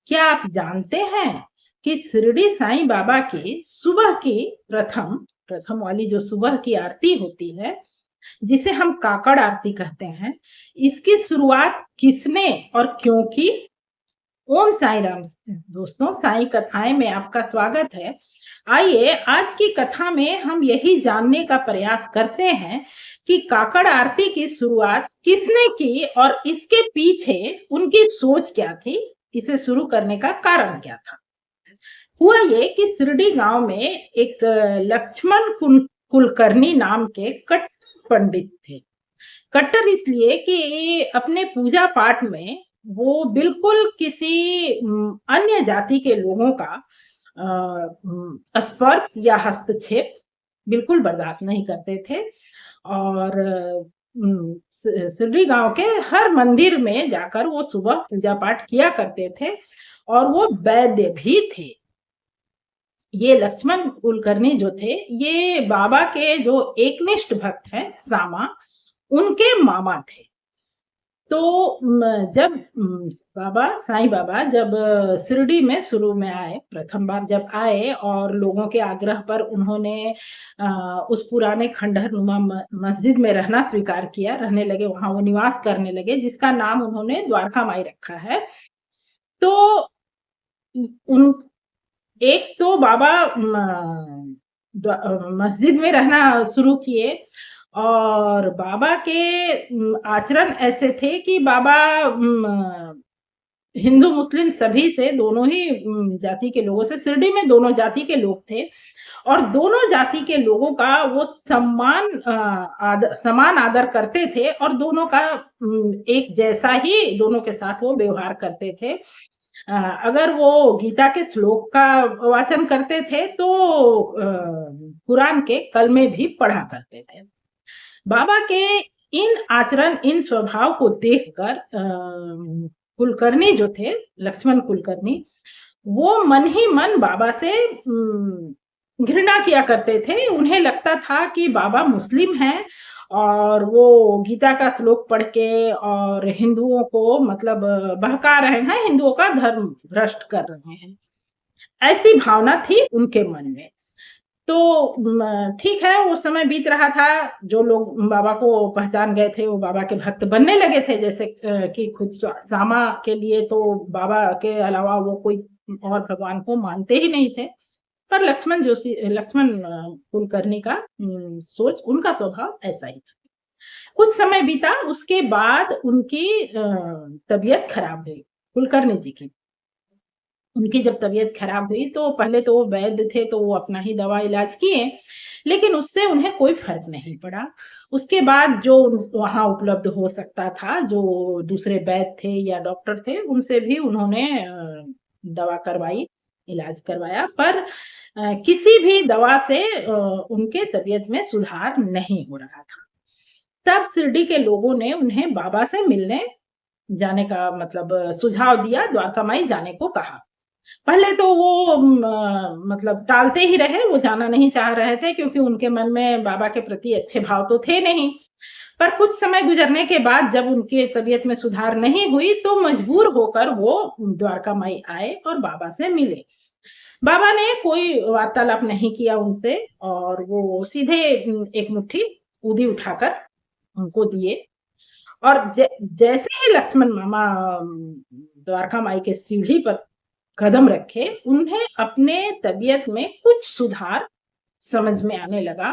क्या आप जानते हैं कि शिरडी साईं बाबा की सुबह की प्रथम प्रथम वाली जो सुबह की आरती होती है, जिसे हम काकड़ आरती कहते हैं, इसकी शुरुआत किसने और क्यों की? ओम साईं राम। दोस्तों, साईं कथाएं में आपका स्वागत है। आइए आज की कथा में हम यही जानने का प्रयास करते हैं कि काकड़ आरती की शुरुआत किसने की और इसके पीछे उनकी सोच क्या थी, इसे शुरू करने का कारण क्या था। हुआ ये कि शिरडी गांव में एक लक्ष्मण कुलकर्णी नाम के कट्टर पंडित थे। कट्टर इसलिए कि ये अपने पूजा पाठ में वो बिल्कुल किसी अन्य जाति के लोगों का स्पर्श या हस्तक्षेप बिल्कुल बर्दाश्त नहीं करते थे। और शिरडी गांव के हर मंदिर में जाकर वो सुबह पूजा पाठ किया करते थे और वो वैद्य भी थे। ये लक्ष्मण कुलकर्णी जो थे, ये बाबा के जो एकनिष्ठ भक्त हैं सामा, उनके मामा थे। तो जब साईं बाबा जब शिरडी में शुरू में आए, प्रथम बार जब आए और लोगों के आग्रह पर उन्होंने उस पुराने खंडहर-नुमा मस्जिद में रहना स्वीकार किया, रहने लगे, वहाँ वो निवास करने लगे, जिसका नाम उन्होंने द्वारका माई रखा है। तो उन एक तो बाबा मस्जिद में रहना शुरू किए और बाबा के आचरण ऐसे थे कि बाबा हिंदू मुस्लिम सभी से, दोनों ही जाति के लोगों से, शिरडी में दोनों जाति के लोग थे और दोनों जाति के लोगों का वो समान आदर करते थे और दोनों का एक जैसा ही दोनों के साथ वो व्यवहार करते थे। अगर वो गीता के श्लोक का वाचन करते थे तो कुरान के कलमे भी पढ़ा करते थे। बाबा के इन आचरण, इन स्वभाव को देखकर कुलकर्णी जो थे, लक्ष्मण कुलकर्णी, वो मन ही मन बाबा से घृणा किया करते थे। उन्हें लगता था कि बाबा मुस्लिम हैं और वो गीता का श्लोक पढ़ के और हिंदुओं को मतलब बहका रहे हैं, हिंदुओं का धर्म भ्रष्ट कर रहे हैं। ऐसी भावना थी उनके मन में। तो ठीक है, वो समय बीत रहा था, जो लोग बाबा को पहचान गए थे, वो बाबा के भक्त बनने लगे थे, जैसे कि खुद सामा के लिए तो बाबा के अलावा वो कोई और भगवान को मानते ही नहीं थे। पर लक्ष्मण कुलकर्णी का सोच, उनका स्वभाव ऐसा ही था। कुछ समय बीता, उसके बाद उनकी तबीयत खराब हुई, कुलकर्णी जी की। उनकी जब तबीयत खराब हुई तो पहले तो वो वैद्य थे, तो वो अपना ही दवा इलाज किए, लेकिन उससे उन्हें कोई फ़र्क नहीं पड़ा। उसके बाद जो वहाँ उपलब्ध हो सकता था, जो दूसरे वैद्य थे या डॉक्टर थे, उनसे भी उन्होंने दवा करवाई, इलाज करवाया, पर किसी भी दवा से उनके तबीयत में सुधार नहीं हो रहा था। तब शिरडी के लोगों ने उन्हें बाबा से मिलने जाने का मतलब सुझाव दिया, द्वारका माई जाने को कहा। पहले तो वो मतलब टालते ही रहे, वो जाना नहीं चाह रहे थे क्योंकि उनके मन में बाबा के प्रति अच्छे भाव तो थे नहीं। पर कुछ समय गुजरने के बाद जब उनकी तबीयत में सुधार नहीं हुई तो मजबूर होकर वो द्वारका माई आए और बाबा से मिले। बाबा ने कोई वार्तालाप नहीं किया उनसे और वो सीधे एक मुट्ठी ऊदी उठाकर उनको दिए और जैसे ही लक्ष्मण मामा द्वारका माई के सीढ़ी पर कदम रखे, उन्हें अपने तबीयत में कुछ सुधार समझ में आने लगा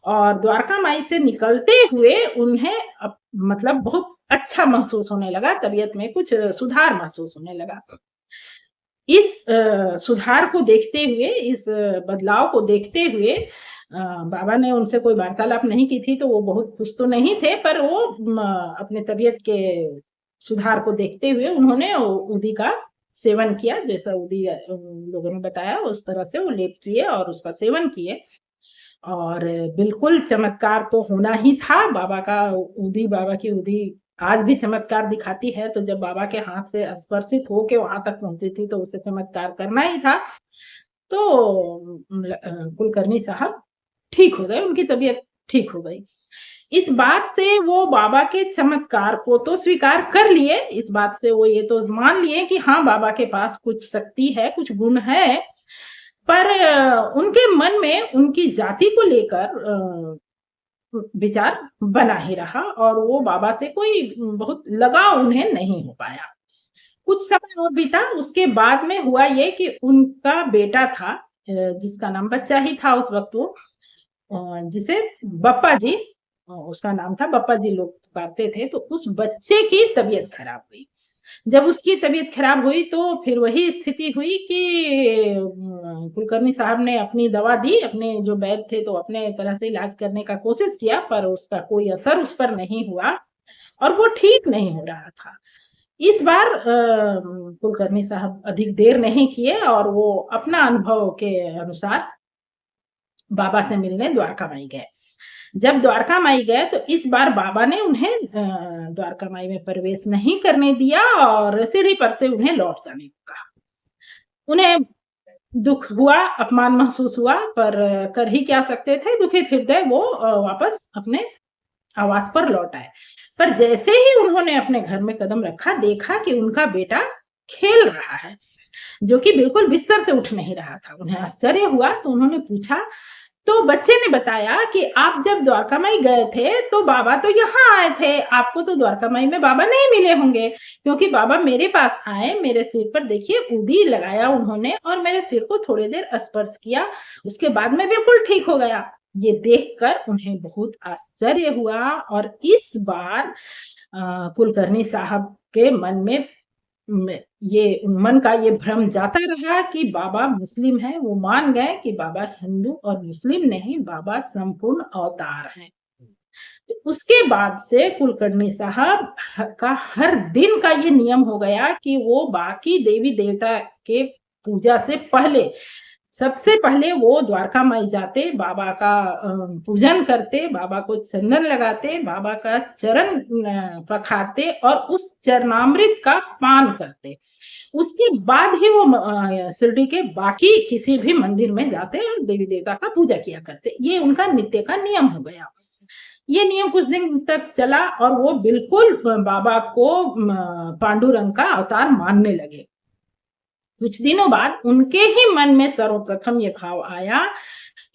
और द्वारका माई से निकलते हुए उन्हें मतलब बहुत अच्छा महसूस होने लगा, तबीयत में कुछ सुधार महसूस होने लगा। इस सुधार को देखते हुए, इस बदलाव को देखते हुए बाबा ने उनसे कोई वार्तालाप नहीं की थी, तो वो बहुत खुश तो नहीं थे, पर वो अपने तबीयत के सुधार को देखते हुए उन्होंने उदी का सेवन किया, जैसा उदी लोगों ने बताया उस तरह से वो लेप किए और उसका सेवन किए और बिल्कुल चमत्कार तो होना ही था। बाबा की उदी आज भी चमत्कार दिखाती है, तो जब बाबा के हाथ से स्पर्शित होके वहां तक पहुंची थी तो उसे चमत्कार करना ही था। तो कुलकर्णी साहब ठीक हो गए, उनकी तबीयत ठीक हो गई। इस बात से वो बाबा के चमत्कार को तो स्वीकार कर लिए, इस बात से वो ये तो मान लिए कि हाँ, बाबा के पास कुछ शक्ति है, कुछ गुण है, पर उनके मन में उनकी जाति को लेकर विचार बना ही रहा और वो बाबा से कोई बहुत लगाव उन्हें नहीं हो पाया। कुछ समय और बीता, उसके बाद में हुआ ये कि उनका बेटा था, जिसका नाम बच्चा ही था उस वक़्त वो, जिसे बप्पा जी, उसका नाम था, बप्पा जी लोग पुकारते थे, तो उस बच्चे की तबीयत खराब हुई। जब उसकी तबीयत खराब हुई तो फिर वही स्थिति हुई कि कुलकर्णी साहब ने अपनी दवा दी, अपने जो वैद्य थे तो अपने तरह से इलाज करने का कोशिश किया, पर उसका कोई असर उस पर नहीं हुआ और वो ठीक नहीं हो रहा था। इस बार कुलकर्णी साहब अधिक देर नहीं किए और वो अपना अनुभव के अनुसार बाबा से मिलने द्वारका माई गए। जब द्वारका माई गए तो इस बार बाबा ने उन्हें द्वारका माई में प्रवेश नहीं करने दिया और सीढ़ी पर से उन्हें लौट जाने को कहा। उन्हें दुःख हुआ, अपमान महसूस हुआ, पर कर ही क्या सकते थे, दुखित हृदय वो वापस अपने आवास पर लौट आए। पर जैसे ही उन्होंने अपने घर में कदम रखा, देखा कि उनका बेटा खेल रहा है, जो कि बिल्कुल बिस्तर से उठ नहीं रहा था। उन्हें आश्चर्य हुआ तो उन्होंने पूछा, तो बच्चे ने बताया कि आप जब द्वारका माई गए थे तो बाबा तो यहाँ आए थे, आपको तो द्वारका माई में बाबा नहीं मिले होंगे, क्योंकि बाबा मेरे पास आए, मेरे सिर पर देखिए ऊदी लगाया उन्होंने और मेरे सिर को थोड़ी देर स्पर्श किया, उसके बाद में बिल्कुल ठीक हो गया। ये देखकर उन्हें बहुत आश्चर्य हुआ और इस बार कुलकर्णी साहब के मन में ये मन का ये भ्रम जाता रहा कि बाबा मुस्लिम हैं, वो मान गए कि बाबा हिंदू और मुस्लिम नहीं, बाबा संपूर्ण अवतार हैं। तो उसके बाद से कुलकर्णी साहब का हर दिन का ये नियम हो गया कि वो बाकी देवी देवता के पूजा से पहले, सबसे पहले वो द्वारका माई जाते, बाबा का पूजन करते, बाबा को चंदन लगाते, बाबा का चरण पखारते और उस चरणामृत का पान करते। उसके बाद ही वो शिरडी के बाकी किसी भी मंदिर में जाते और देवी देवता का पूजा किया करते। ये उनका नित्य का नियम हो गया। ये नियम कुछ दिन तक चला और वो बिल्कुल बाबा को पांडुरंग का अवतार मानने लगे। कुछ दिनों बाद उनके ही मन में सर्वप्रथम ये भाव आया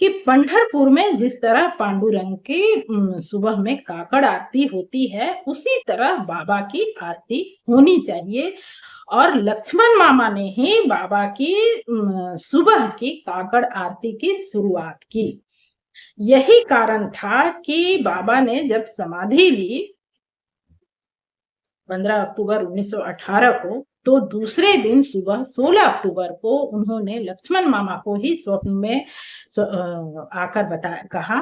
कि पंढरपुर में जिस तरह पांडुरंग की सुबह में काकड़ आरती होती है, उसी तरह बाबा की आरती होनी चाहिए और लक्ष्मण मामा ने ही बाबा की सुबह की काकड़ आरती की शुरुआत की। यही कारण था कि बाबा ने जब समाधि ली 15 अक्टूबर 1918 को, तो दूसरे दिन सुबह 16 अक्टूबर को उन्होंने लक्ष्मण मामा को ही स्वप्न में आकर कहा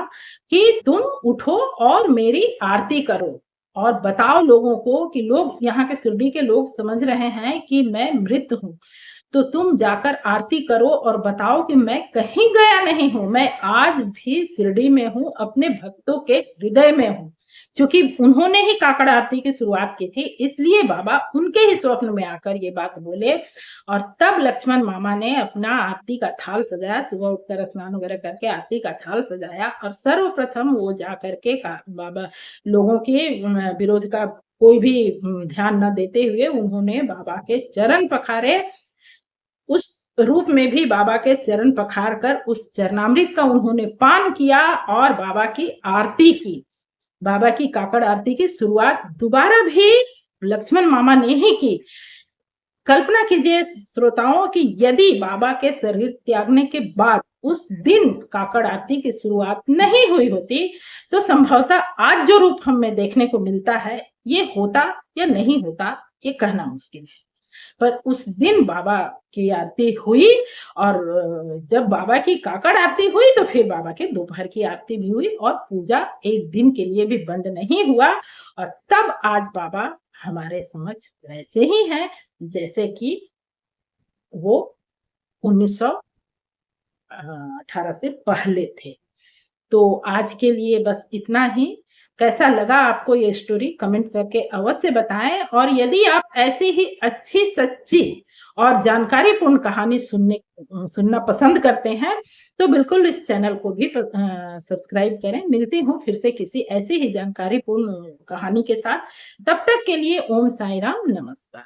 कि तुम उठो और मेरी आरती करो और बताओ लोगों को कि लोग, यहाँ के शिरडी के लोग समझ रहे हैं कि मैं मृत हूँ, तो तुम जाकर आरती करो और बताओ कि मैं कहीं गया नहीं हूँ, मैं आज भी शिरडी में हूँ, अपने भक्तों के हृदय में हूँ। क्योंकि उन्होंने ही काकड़ आरती की शुरुआत की थी, इसलिए बाबा उनके ही स्वप्न में आकर ये बात बोले और तब लक्ष्मण मामा ने अपना आरती का थाल सजाया, सुबह उठकर स्नान वगैरह करके आरती का थाल सजाया और सर्वप्रथम वो जाकर के बाबा लोगों के विरोध का कोई भी ध्यान न देते हुए उन्होंने बाबा के चरण पखारे। उस रूप में भी बाबा के चरण पखार कर उस चरणामृत का उन्होंने पान किया और बाबा की आरती की। बाबा की काकड़ आरती की शुरुआत दोबारा भी लक्ष्मण मामा ने ही की। कल्पना कीजिए श्रोताओं कि यदि बाबा के शरीर त्यागने के बाद उस दिन काकड़ आरती की शुरुआत नहीं हुई होती, तो संभवतः आज जो रूप हमें देखने को मिलता है, ये होता या नहीं होता, ये कहना मुश्किल है। पर उस दिन बाबा की आरती हुई और जब बाबा की काकड़ आरती हुई तो फिर बाबा के दोपहर की आरती भी हुई और पूजा एक दिन के लिए भी बंद नहीं हुआ और तब आज बाबा हमारे समक्ष वैसे ही हैं जैसे कि वो 1918 से पहले थे। तो आज के लिए बस इतना ही। कैसा लगा आपको ये स्टोरी कमेंट करके अवश्य बताएं और यदि आप ऐसी ही अच्छी, सच्ची और जानकारीपूर्ण कहानी सुनना पसंद करते हैं, तो बिल्कुल इस चैनल को भी सब्सक्राइब करें। मिलती हूँ फिर से किसी ऐसी ही जानकारीपूर्ण कहानी के साथ। तब तक के लिए ओम साई राम, नमस्कार।